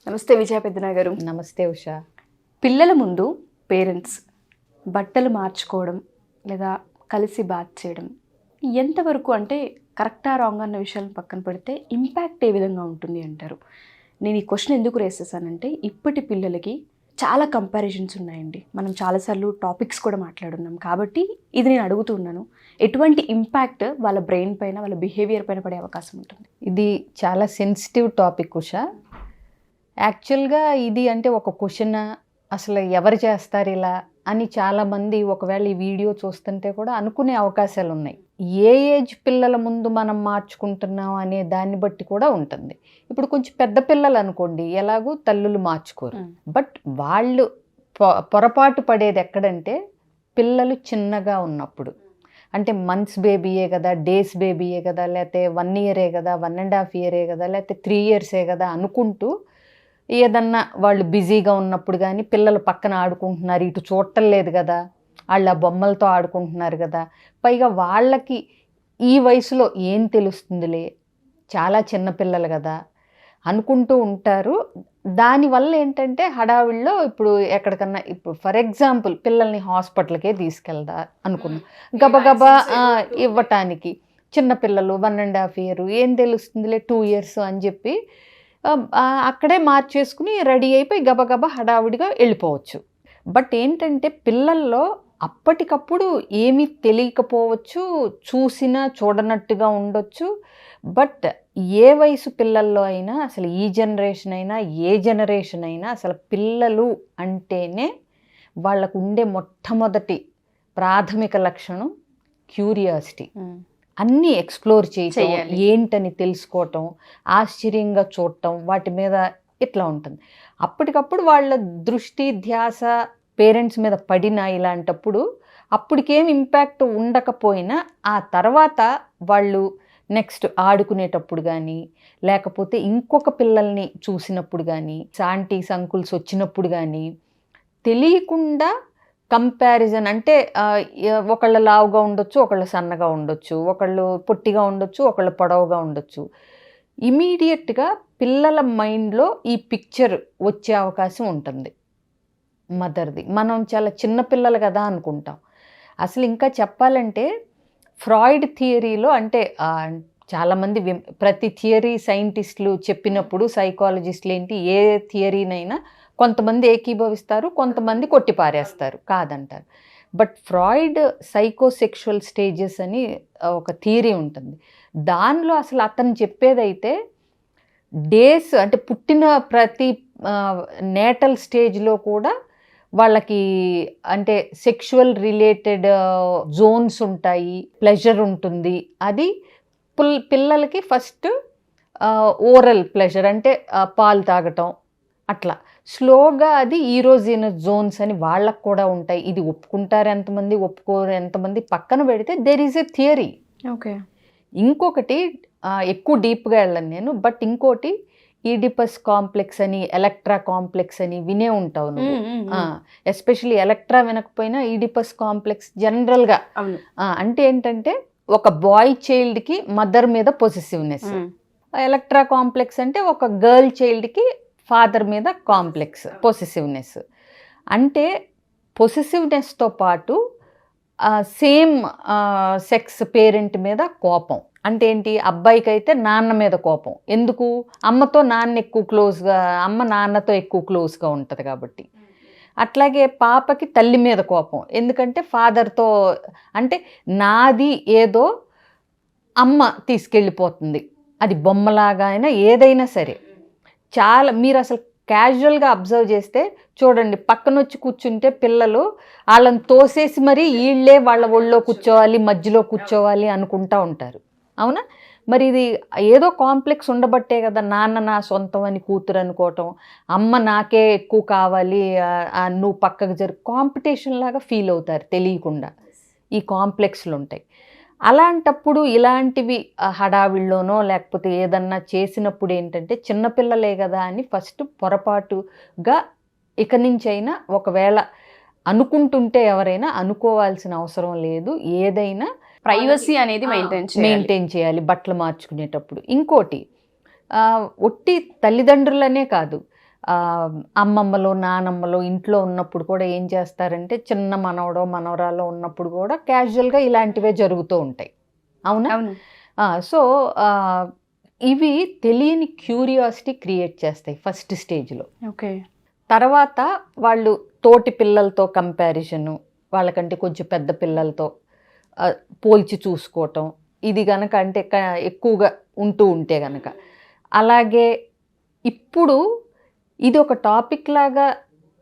నమస్తే విజయ పెద్దన గారు. నమస్తే ఉషా. పిల్లల ముందు పేరెంట్స్ బట్టలు మార్చుకోవడం లేదా కలిసి బాత్ చేయడం ఎంతవరకు అంటే కరెక్టా రాంగ్ అన్న విషయాలను పక్కన పెడితే ఇంపాక్ట్ ఏ విధంగా ఉంటుంది అంటారు? నేను ఈ క్వశ్చన్ ఎందుకు రేస్ చేశానంటే ఇప్పటి పిల్లలకి చాలా కంపారిజన్స్ ఉన్నాయండి. మనం చాలాసార్లు టాపిక్స్ కూడా మాట్లాడున్నాం కాబట్టి ఇది నేను అడుగుతున్నాను, ఎటువంటి ఇంపాక్ట్ వాళ్ళ బ్రెయిన్ పైన వాళ్ళ బిహేవియర్ పైన పడే అవకాశం ఉంటుంది? ఇది చాలా సెన్సిటివ్ టాపిక్ ఉషా. యాక్చువల్గా ఇది అంటే ఒక క్వశ్చన్, అసలు ఎవరు చేస్తారు ఇలా అని చాలామంది ఒకవేళ ఈ వీడియో చూస్తుంటే కూడా అనుకునే అవకాశాలు ఉన్నాయి. ఏ ఏజ్ పిల్లల ముందు మనం మార్చుకుంటున్నాం అనే దాన్ని బట్టి కూడా ఉంటుంది. ఇప్పుడు కొంచెం పెద్ద పిల్లలు అనుకోండి, ఎలాగూ తల్లులు మార్చుకోరు. బట్ వాళ్ళు పొరపాటు పడేది ఎక్కడంటే పిల్లలు చిన్నగా ఉన్నప్పుడు, అంటే మంత్స్ బేబీయే కదా, డేస్ బేబీయే కదా, లేకపోతే 1 ఇయరే కదా, 1.5 ఇయరే కదా, లేకపోతే 3 ఇయర్సే కదా అనుకుంటూ ఏదన్నా వాళ్ళు బిజీగా ఉన్నప్పుడు కానీ పిల్లలు పక్కన ఆడుకుంటున్నారు, ఇటు చూడటం లేదు కదా, వాళ్ళ బొమ్మలతో ఆడుకుంటున్నారు కదా, పైగా వాళ్ళకి ఈ వయసులో ఏం తెలుస్తుందిలే, చాలా చిన్నపిల్లలు కదా అనుకుంటూ ఉంటారు. దానివల్ల ఏంటంటే హడావిడిలో ఇప్పుడు ఎక్కడికన్నా, ఇప్పుడు ఫర్ ఎగ్జాంపుల్ పిల్లల్ని హాస్పిటల్కే తీసుకెళ్దా అనుకున్నాం, గబగబా ఇవ్వటానికి చిన్నపిల్లలు 1.5 ఇయర్ ఏం తెలుస్తుందిలే, 2 ఇయర్స్ అని చెప్పి అక్కడే మార్చేసుకుని రెడీ అయిపోయి గబగబా హడావిడిగా వెళ్ళిపోవచ్చు. బట్ ఏంటంటే పిల్లల్లో అప్పటికప్పుడు ఏమీ తెలియకపోవచ్చు, చూసినా చూడనట్టుగా ఉండొచ్చు. బట్ ఏ వయసు పిల్లల్లో అయినా, అసలు ఈ జనరేషన్ అయినా ఏ జనరేషన్ అయినా, అసలు పిల్లలు అంటేనే వాళ్ళకు ఉండే మొట్టమొదటి ప్రాథమిక లక్షణం క్యూరియాసిటీ. అన్నీ ఎక్స్ప్లోర్ చేయటం, ఏంటని తెలుసుకోవటం, ఆశ్చర్యంగా చూడటం, వాటి మీద ఇట్లా ఉంటుంది. అప్పటికప్పుడు వాళ్ళ దృష్టి ధ్యాస పేరెంట్స్ మీద పడిన ఇలాంటప్పుడు అప్పటికేం ఇంపాక్ట్ ఉండకపోయినా ఆ తర్వాత వాళ్ళు నెక్స్ట్ ఆడుకునేటప్పుడు కానీ, లేకపోతే ఇంకొక పిల్లల్ని చూసినప్పుడు కానీ, ఆంటీస్ అంకుల్స్ వచ్చినప్పుడు కానీ తెలియకుండా కంపారిజన్, అంటే ఒకళ్ళు లావుగా ఉండొచ్చు, ఒకళ్ళు సన్నగా ఉండొచ్చు, ఒకళ్ళు పొట్టిగా ఉండొచ్చు, ఒకళ్ళు పొడవుగా ఉండొచ్చు. ఇమీడియట్గా పిల్లల మైండ్లో ఈ పిక్చర్ వచ్చే అవకాశం ఉంటుంది మదర్ది. మనం చాలా చిన్నపిల్లలు కదా అనుకుంటాం. అసలు ఇంకా చెప్పాలంటే ఫ్రాయిడ్ థియరీలో, అంటే చాలామంది ప్రతి థియరీ సైంటిస్టులు చెప్పినప్పుడు సైకాలజిస్టులు ఏంటి, ఏ థియరీనైనా కొంతమంది ఏకీభవిస్తారు, కొంతమంది కొట్టిపారేస్తారు, కాదంటారు. బట్ ఫ్రాయిడ్ సైకోసెక్షువల్ స్టేజెస్ అని ఒక థియరీ ఉంటుంది. దానిలో అసలు అతను చెప్పేదైతే డేస్, అంటే పుట్టిన ప్రతి నేటల్ స్టేజ్లో కూడా వాళ్ళకి అంటే సెక్షువల్ రిలేటెడ్ జోన్స్ ఉంటాయి, ప్లెజర్ ఉంటుంది. అది పిల్లలకి ఫస్ట్ ఓరల్ ప్లెజర్, అంటే పాలు తాగటం, అట్లా స్లోగా అది ఈరోజినస్ జోన్స్ అని వాళ్ళకు కూడా ఉంటాయి. ఇది ఒప్పుకుంటారు ఎంతమంది, ఒప్పుకోరు ఎంతమంది పక్కన పెడితే there is a theory. Okay. ఇంకొకటి ఎక్కువ డీప్గా వెళ్ళను నేను, బట్ ఇంకోటి ఈడిపస్ కాంప్లెక్స్ అని, ఎలక్ట్రా కాంప్లెక్స్ అని వినే ఉంటావు నువ్వు. ఎస్పెషల్లీ ఎలక్ట్రా వినకపోయినా ఈడిపస్ కాంప్లెక్స్ జనరల్గా అంటే ఏంటంటే ఒక బాయ్ చైల్డ్కి మదర్ మీద పొసెసివ్నెస్. ఎలక్ట్రా కాంప్లెక్స్ అంటే ఒక గర్ల్ చైల్డ్కి ఫాదర్ మీద కాంప్లెక్స్, పొసెసివ్నెస్. అంటే పొసెసివ్నెస్తో పాటు సేమ్ సెక్స్ పేరెంట్ మీద కోపం. అంటే ఏంటి, అబ్బాయికి అయితే నాన్న మీద కోపం. ఎందుకు? అమ్మతో నాన్న ఎక్కువ క్లోజ్గా, అమ్మ నాన్నతో ఎక్కువ క్లోజ్గా ఉంటుంది కాబట్టి. అట్లాగే పాపకి తల్లి మీద కోపం, ఎందుకంటే ఫాదర్తో, అంటే నాది ఏదో అమ్మ తీసుకెళ్ళిపోతుంది, అది బొమ్మలాగా అయినా ఏదైనా సరే. చాలా మీరు అసలు క్యాజువల్గా అబ్జర్వ్ చేస్తే చూడండి, పక్కన వచ్చి కూర్చుంటే పిల్లలు వాళ్ళని తోసేసి మరీ వీళ్ళే వాళ్ళ ఒళ్ళో కూర్చోవాలి, మధ్యలో కూర్చోవాలి అనుకుంటా ఉంటారు. అవునా? మరి ఇది ఏదో కాంప్లెక్స్ ఉండబట్టే కదా నాన్న నా సొంతం అని కూతురు అనుకోవటం, అమ్మ నాకే ఎక్కువ కావాలి, నువ్వు పక్కకు కాంపిటీషన్ లాగా ఫీల్ అవుతారు తెలియకుండా. ఈ కాంప్లెక్స్లు ఉంటాయి. అలాంటప్పుడు ఇలాంటివి హడావిళ్ళలోనో లేకపోతే ఏదన్నా చేసినప్పుడు ఏంటంటే చిన్నపిల్లలే కదా అని ఫస్ట్ పొరపాటుగా ఇక నుంచైనా ఒకవేళ అనుకుంటుంటే ఎవరైనా అనుకోవాల్సిన అవసరం లేదు. ఏదైనా ప్రైవసీ అనేది మెయింటైన్ చేయాలి బట్టలు మార్చుకునేటప్పుడు. ఇంకోటి, ఒట్టి తల్లిదండ్రులనే కాదు, అమ్మమ్మలో నానమ్మలో ఇంట్లో ఉన్నప్పుడు కూడా ఏం చేస్తారంటే చిన్న మనవడో మనవరాలో ఉన్నప్పుడు కూడా క్యాజువల్గా ఇలాంటివే జరుగుతూ ఉంటాయి. అవునా? అవును. సో ఇవి తెలియని క్యూరియాసిటీ క్రియేట్ చేస్తాయి ఫస్ట్ స్టేజ్లో. ఓకే. తర్వాత వాళ్ళు తోటి పిల్లలతో కంపారిజను, వాళ్ళకంటే కొంచెం పెద్ద పిల్లలతో పోల్చి చూసుకోవటం, ఇది గనక అంటే ఎక్కువగా ఉంటూ ఉంటే గనక. అలాగే ఇప్పుడు ఇది ఒక టాపిక్ లాగా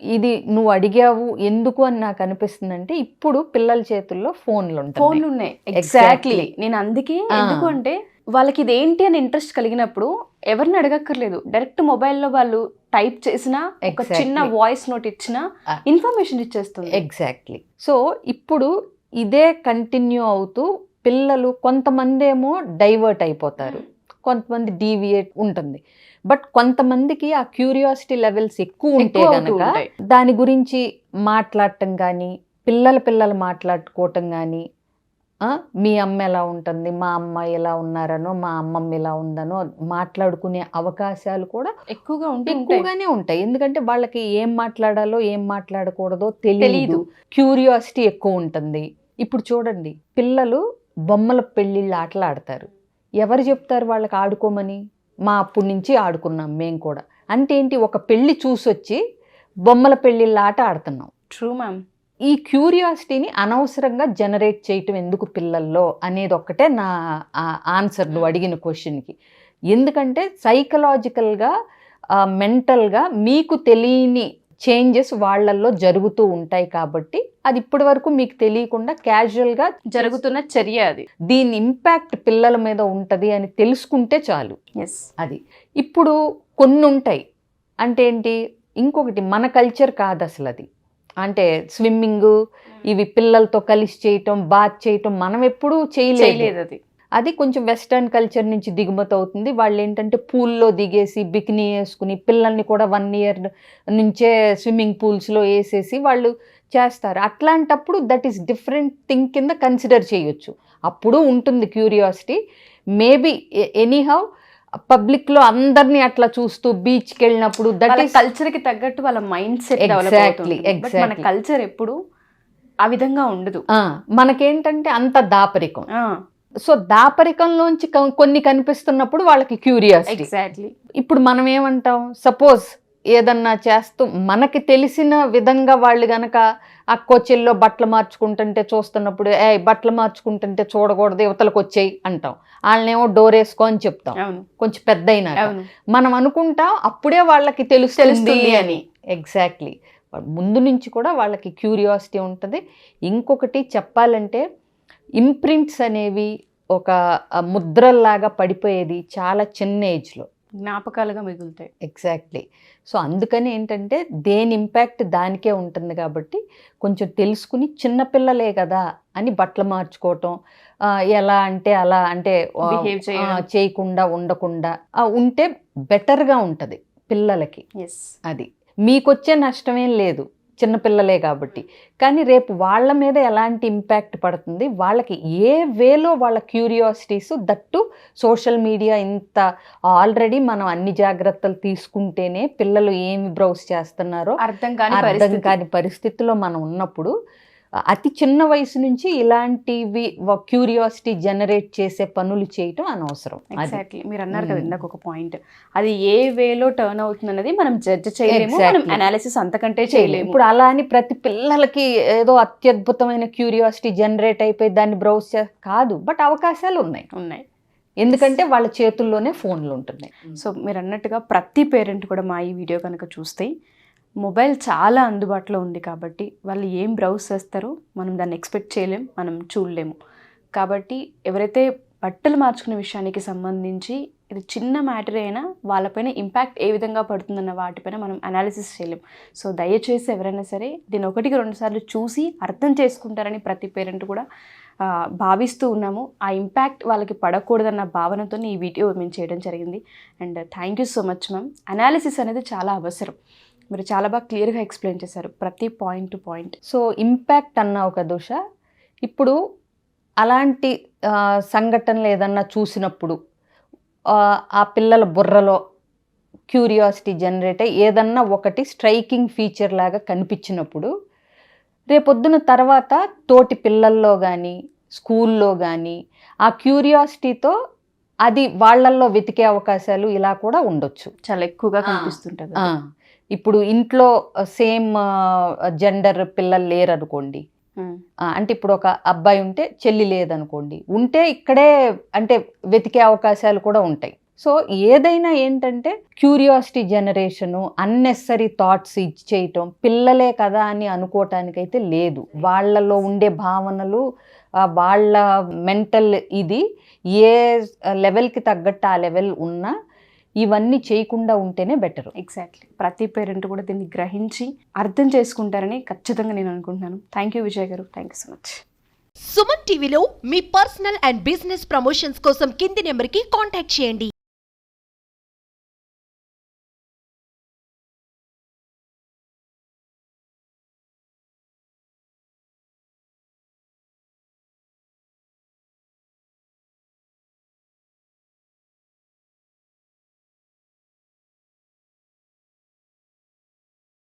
ఇది నువ్వు అడిగావు ఎందుకు అని నాకు అనిపిస్తుందంటే, ఇప్పుడు పిల్లల చేతుల్లో ఫోన్లు ఉన్నాయి. ఎగ్జాక్ట్లీ. నేను అందుకే ఎందుకు అంటే వాళ్ళకి ఇది ఏంటి అని ఇంట్రెస్ట్ కలిగినప్పుడు ఎవరిని అడగక్కర్లేదు, డైరెక్ట్ మొబైల్లో వాళ్ళు టైప్ చేసినా ఒక చిన్న వాయిస్ నోట్ ఇచ్చినా ఇన్ఫర్మేషన్ ఇచ్చేస్తుంది. ఎగ్జాక్ట్లీ. సో ఇప్పుడు ఇదే కంటిన్యూ అవుతూ పిల్లలు కొంతమంది ఏమో డైవర్ట్ అయిపోతారు, కొంతమంది డీవియేట్ ఉంటుంది. బట్ కొంతమందికి ఆ క్యూరియాసిటీ లెవెల్స్ ఎక్కువ ఉంటే కనుక దాని గురించి మాట్లాడటం కానీ, పిల్లలు మాట్లాడుకోవటం కానీ, మీ అమ్మ ఎలా ఉంటుంది, మా అమ్మ ఎలా ఉన్నారనో, మా అమ్మమ్మ ఎలా ఉందనో మాట్లాడుకునే అవకాశాలు కూడా ఎక్కువగానే ఉంటాయి. ఎందుకంటే వాళ్ళకి ఏం మాట్లాడాలో ఏం మాట్లాడకూడదో తెలియదు, క్యూరియాసిటీ ఎక్కువ ఉంటుంది. ఇప్పుడు చూడండి, పిల్లలు బొమ్మల పెళ్ళిళ్ళు ఆటలు ఆడతారు. ఎవరు చెప్తారు వాళ్ళకి ఆడుకోమని? మా అప్పటి నుంచి ఆడుకున్నాం మేము కూడా. అంటే ఏంటి, ఒక పెళ్ళి చూసొచ్చి బొమ్మల పెళ్ళిళ్ళ ఆట ఆడుతున్నాం. True ma'am. ఈ క్యూరియాసిటీని అనవసరంగా జనరేట్ చేయటం ఎందుకు పిల్లల్లో అనేది ఒక్కటే నా ఆన్సర్ నువ్వు అడిగిన క్వశ్చన్కి. ఎందుకంటే సైకలాజికల్గా మెంటల్గా మీకు తెలియని చేంజెస్ వాళ్ళల్లో జరుగుతూ ఉంటాయి కాబట్టి అది ఇప్పటి వరకు మీకు తెలియకుండా క్యాజువల్గా జరుగుతున్న చర్య అది. దీని ఇంపాక్ట్ పిల్లల మీద ఉంటుంది అని తెలుసుకుంటే చాలు. అది ఇప్పుడు కొన్ని ఉంటాయి. అంటే ఏంటి, ఇంకొకటి మన కల్చర్ కాదు అసలు అది. అంటే స్విమ్మింగ్ ఇవి పిల్లలతో కలిసి చేయటం, బాత్ చేయటం మనం ఎప్పుడూ చేయలేదు. అది కొంచెం వెస్టర్న్ కల్చర్ నుంచి దిగుమతి అవుతుంది. వాళ్ళు ఏంటంటే పూల్లో దిగేసి బికినీ వేసుకుని పిల్లల్ని కూడా 1 year నుంచే స్విమ్మింగ్ పూల్స్లో వేసేసి వాళ్ళు చేస్తారు. అట్లాంటప్పుడు దట్ ఈస్ డిఫరెంట్ థింగ్ కింద కన్సిడర్ చేయొచ్చు. అప్పుడు ఉంటుంది క్యూరియాసిటీ. మేబీ ఎనీహౌ పబ్లిక్లో అందరినీ అట్లా చూస్తూ బీచ్కి వెళ్ళినప్పుడు దట్ ఈస్ కల్చర్కి తగ్గట్టు వాళ్ళ మైండ్ సెట్ డెవలప్ అవుతుంది. మన కల్చర్ ఎప్పుడు ఆ విధంగా ఉండదు. మనకేంటంటే అంత దాపరికం. సో దాపరికంలోంచి కొన్ని కనిపిస్తున్నప్పుడు వాళ్ళకి క్యూరియాసిటీ. ఎగ్జాక్ట్లీ. ఇప్పుడు మనం ఏమంటాం, సపోజ్ ఏదన్నా చేస్తూ మనకి తెలిసిన విధంగా వాళ్ళు గనక ఆ కోచెల్లో బట్టలు మార్చుకుంటుంటే చూస్తున్నప్పుడు బట్టలు మార్చుకుంటుంటే చూడకూడదు, యువతలకు వచ్చేయి అంటాం. వాళ్ళనేమో డోర్ వేసుకో అని చెప్తాం. కొంచెం పెద్ద అయినా మనం అనుకుంటాం అప్పుడే వాళ్ళకి తెలుస్తుంది అని. ఎగ్జాక్ట్లీ. ముందు నుంచి కూడా వాళ్ళకి క్యూరియాసిటీ ఉంటుంది. ఇంకొకటి చెప్పాలంటే, ఇంప్రింట్స్ అనేవి ఒక ముద్రల్లాగా పడిపోయేది చాలా చిన్న ఏజ్లో, జ్ఞాపకాలుగా మిగులుతాయి. ఎగ్జాక్ట్లీ. సో అందుకని ఏంటంటే దేని ఇంపాక్ట్ దానికే ఉంటుంది కాబట్టి కొంచెం తెలుసుకుని, చిన్నపిల్లలే కదా అని బట్టలు మార్చుకోవటం, ఎలా అంటే అలా అంటే చేయకుండా ఉండకుండా ఉంటే బెటర్గా ఉంటుంది పిల్లలకి. అది మీకొచ్చే నష్టమేం లేదు, చిన్నపిల్లలే కాబట్టి. కానీ రేపు వాళ్ళ మీద ఎలాంటి ఇంపాక్ట్ పడుతుంది, వాళ్ళకి ఏ వేలో వాళ్ళ క్యూరియాసిటీస్, దట్టు సోషల్ మీడియా ఇంత ఆల్రెడీ మనం అన్ని జాగ్రత్తలు తీసుకుంటేనే పిల్లలు ఏమి బ్రౌజ్ చేస్తున్నారో అర్థం కాని పరిస్థితిలో మనం ఉన్నప్పుడు అతి చిన్న వయసు నుంచి ఇలాంటివి క్యూరియాసిటీ జనరేట్ చేసే పనులు చేయటం అనవసరం. ఎగ్జాక్ట్లీ. మీరు అన్నారు కదా ఇందాక ఒక పాయింట్, అది ఏ వేలో టర్న్ అవుతుంది అన్నది మనం జడ్జ్ చేయలేము, మనం అనాలిసిస్ అంతకంటే చేయలేము. ఇప్పుడు అలా అని ప్రతి పిల్లలకి ఏదో అత్యద్భుతమైన క్యూరియాసిటీ జనరేట్ అయిపోయి దాన్ని బ్రౌజ్ కాదు, బట్ అవకాశాలు ఉన్నాయి. ఎందుకంటే వాళ్ళ చేతుల్లోనే ఫోన్లు ఉంటున్నాయి. సో మీరు అన్నట్టుగా ప్రతి పేరెంట్ కూడా మా ఈ వీడియో కనుక చూస్తే మొబైల్ చాలా అందుబాటులో ఉంది కాబట్టి వాళ్ళు ఏం బ్రౌజ్ చేస్తారో మనం దాన్ని ఎక్స్పెక్ట్ చేయలేం, మనం చూడలేము. కాబట్టి ఎవరైతే బట్టలు మార్చుకునే విషయానికి సంబంధించి ఇది చిన్న మ్యాటర్ అయినా వాళ్ళపైన ఇంపాక్ట్ ఏ విధంగా పడుతుందన్న వాటిపైన మనం అనాలిసిస్ చేయలేం. సో దయచేసి ఎవరైనా సరే దీన్ని 1-2 సార్లు చూసి అర్థం చేసుకుంటారని ప్రతి పేరెంట్ కూడా భావిస్తూ ఉన్నాము. ఆ ఇంపాక్ట్ వాళ్ళకి పడకూడదన్న భావనతో ఈ వీడియో మేము చేయడం జరిగింది. And thank you so much ma'am. Analysis అనేది చాలా అవసరం. మీరు చాలా బాగా క్లియర్గా ఎక్స్ప్లెయిన్ చేశారు ప్రతి point to point. So impact అన్నావు కదా ఉషా, ఇప్పుడు అలాంటి సంఘటనలు ఏదన్నా చూసినప్పుడు ఆ పిల్లల బుర్రలో క్యూరియాసిటీ జనరేట్ అయ్యి ఏదన్నా ఒకటి స్ట్రైకింగ్ ఫీచర్ లాగా కనిపించినప్పుడు రేపొద్దున తర్వాత తోటి పిల్లల్లో కానీ స్కూల్లో కానీ ఆ క్యూరియాసిటీతో అది వాళ్ళల్లో వెతికే అవకాశాలు ఇలా కూడా ఉండొచ్చు. చాలా ఎక్కువగా కనిపిస్తుంటుంది. ఇప్పుడు ఇంట్లో సేమ్ జెండర్ పిల్లలు లేరనుకోండి, అంటే ఇప్పుడు ఒక అబ్బాయి ఉంటే చెల్లి లేదనుకోండి, ఉంటే ఇక్కడే అంటే వెతికే అవకాశాలు కూడా ఉంటాయి. సో ఏదైనా ఏంటంటే క్యూరియాసిటీ జనరేషను, అన్నెసరీ థాట్స్ ఇచ్చేయటం, పిల్లలే కదా అని అనుకోవటానికైతే లేదు. వాళ్ళలో ఉండే భావనలు, వాళ్ళ మెంటల్ ఇది ఏ లెవెల్కి తగ్గట్టు ఆ లెవెల్ ఉన్నా ఇవన్నీ చేయకుండా ఉంటేనే బెటర్. ఎగ్జాక్ట్లీ. ప్రతి పేరెంట్ కూడా దీన్ని గ్రహించి అర్థం చేసుకుంటారని ఖచ్చితంగా నేను అనుకుంటున్నాను. థ్యాంక్ యూ విజయ్ గారు, thank you so much. Suman టీవీలో మీ పర్సనల్ అండ్ బిజినెస్ ప్రమోషన్స్ కోసం కింది నెంబర్కి కాంటాక్ట్ చేయండి.